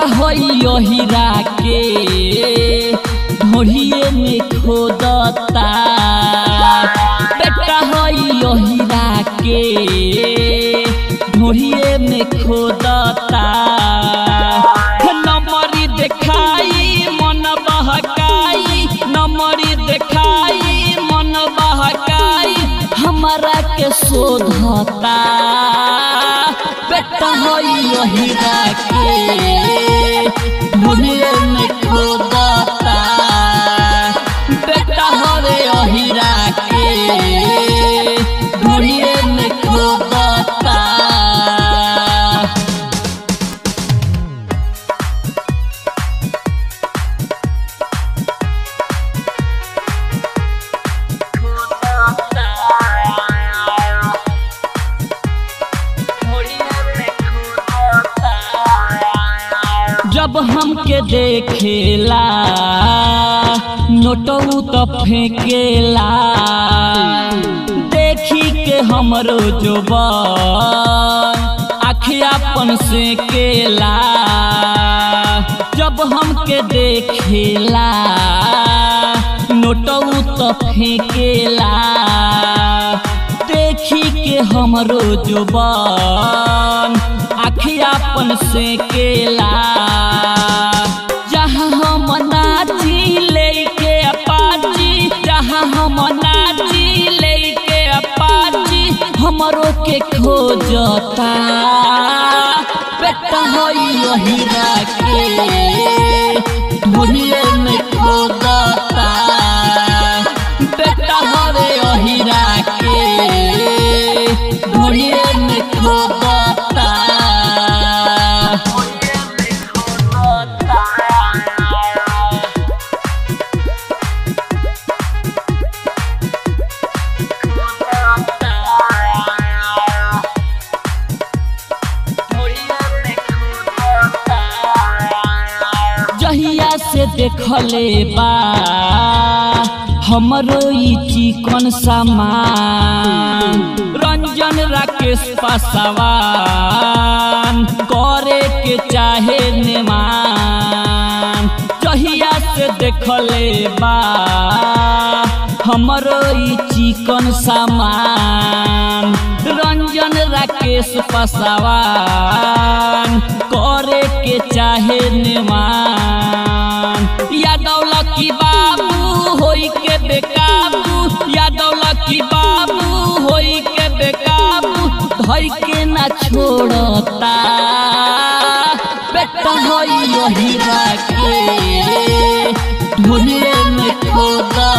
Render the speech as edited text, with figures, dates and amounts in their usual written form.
होइयो हीरा के ढोढ़िए में खोदता। बेटा होइयो हीरा के ढोढ़िए में खोदता। नमरी देखाई मन बहकाई, नमरी देखाई मन बहकाई, हमारा के शोधता। बेटा होइयो हीरा के ढोढ़िए में खोदता। बेटा होइयो हीरा के ढोढ़िए में खोदता। जब हमके देखेला नोटऊ तो फेंकेला, देखी के हमरो जुबान आखियापन से केला। जब हमके देखेला नोटऊ तो फेंकेला, देखी के हमरो जुबान आखियापन से केला। जहाँ हम नाची लेके अपाची, जहाँ हम नाची लेके अपाची, हमरो के खोजता। बेटा होइयो हीरा के ढोढ़िए में खोदता। बेटा होइयो हीरा के ढोढ़िए में खोदता। जहिया से देखले बा हमरो ई चिकन सामान, रंजन राकेश पासवान करे के चाहे नेमान। जहिया से देखले बा हमरो ई चिकन सामान, रंजन राकेश पासवान करे के चाहे नेमान। यादव लकी बाबू होई के बेकाबू, यादव लकी बाबू होई के बेकाबू, धई के ना छोड़ता। बेटा होइयो हीरा के ढोढ़िए में खोदता।